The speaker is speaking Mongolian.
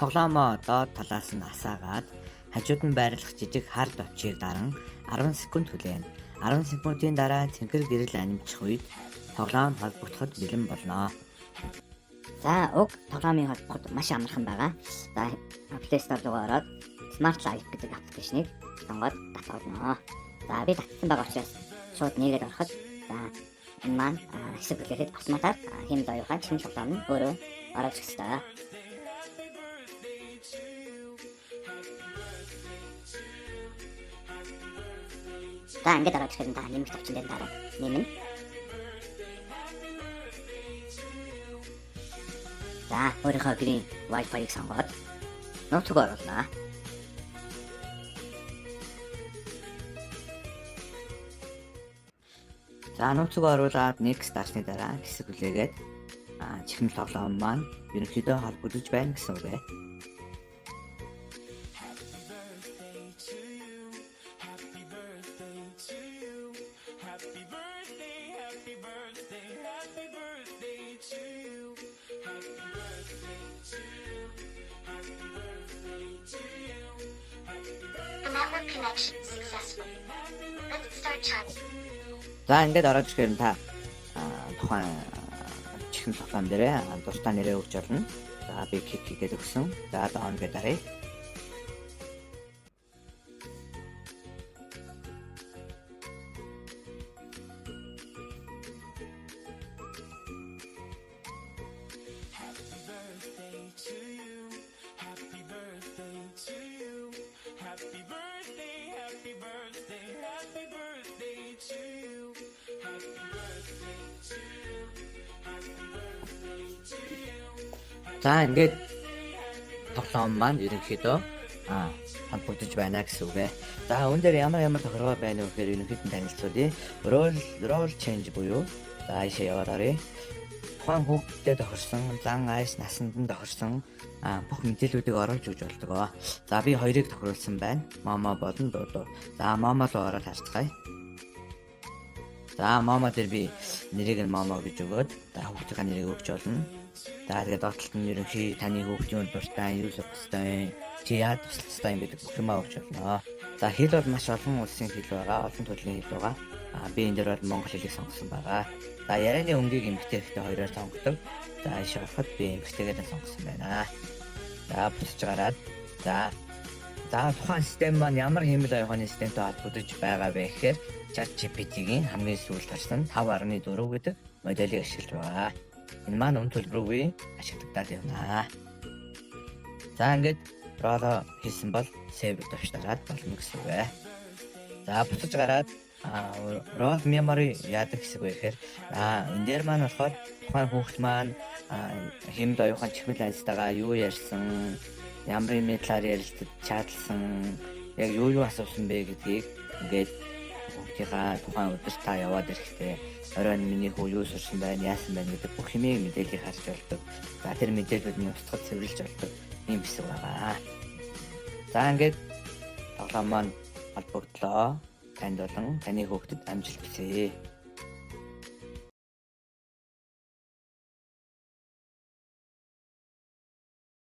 Тоглоомоо доод талаас нь асаагаад хажууд нь байрлах жижиг хар товчийг даран 10 секунд хүлээнэ. 10 секундын дараа цэнхэр гэрэл анимчих үед тоглоом холбогдоход бэлэн болно. За уг тоглоомын холбоход маш амархан байгаа. За Play Store руу ороод Smart Life гэдэг аппликейшнийг сонгоод татуулна. За би татсан байгаа учраас шууд нээгээд ороход за энэ маань хэсэг бүлэхэд автоматар хэмд оюухан чихэн тоглоом нь өөрөө ороод ирсэн. За ингээд ороод ирэхэд та нэмэх товчон дээр дараа нэмнэ. За өөрийнхөө гэрийн Wi-Fi-г сонгоод нууцыг оруулнаа. За нууцыг оруулаад next дарсны дараа хэсэг хүлээгээд чихэн тоглоом маань ерөнхийдөө холбогдож байна гэсэн үг ээ. За ингээд ороод ирэхээр та тухайн чихэн тоглоом дээрээ дуртай нэрээ өгч болно. За би кик хийгээд өгсөн. За доон гэдэг дарыг. За ингээд тоглоом маань ерөнхийдөө холбогдож байна гэсэн үг ээ. За үүн дээр ямар тохиргоо байна вэ гэхээр ерөнхийдөө танилцуулъя. Role change буюу за ийшээ яваад оръё. Тухайн хүүхдэд тохирсон, зан айс насанд нь тохирсон бүх мэдээллүүдийг оруулж өгч болдог. За би хоёрыг тохируулсан байна. Момо болон дуудуу. За момо руу ороод харцгаая. За момо дээр би нэрийг нь момо гэж өгөөд за хүүхдийн нэрийг өгч болно. За тэгээд доотлолт нь ерөнхий таны хүүхдийн дуртай юу л хэвстэй чи яа туслахтай юм гэдэг бүх юмаа өгч болно. За хэл бол маш олон улсын хэл байгаа, олон төрлийн хэл байгаа. Би энэ дээр бол монгол хэлийг сонгосон байгаа. За ярианы өнгийг эмэгтэй ихтэй хоёроор сонгодог. За ийш ороход би эмэгтэйгээр сонгосон байна. За буцаж гараад за тухайн систем маань ямар хэмэл оюуны системтэй холбогдож байгаа вэ гэхээр ChatGPT-гийн хамгийн сүүлд гарсан 5.4 гэдэг моделийг ашиглаж байгаа. Энэ маань үн төлбөргүй ашиглагдаад байна. За ингээд роло хийсэн бол save төвч дараад болно гэсэн үг ээ. За буцаж гараад role memory яадаг хэсэг вэ гэхээр энэ дээр маань болохоор тухайн хүүхд маань хэмд оюухан чихмэл айстайгаа юу ярьсан, ямар мэдлэр ярилцаж чадлсан, яг юу асуусан бэ гэдгийг ингээд хүүхдийнхаа тухайн өдөр та яваад ирэхдээ оройн миний хүү юу сурсан байна, яасан байна гэдэг бүх юмыг мэдээлэл харж болдог. За тэр мэдээллүүд нь устгад цэвэрлж болдог юм хэсэг байгаа. За ингээд тоглоом маань холбогдлоо. Танд болон таны хүүхдэд амжилт хүсье.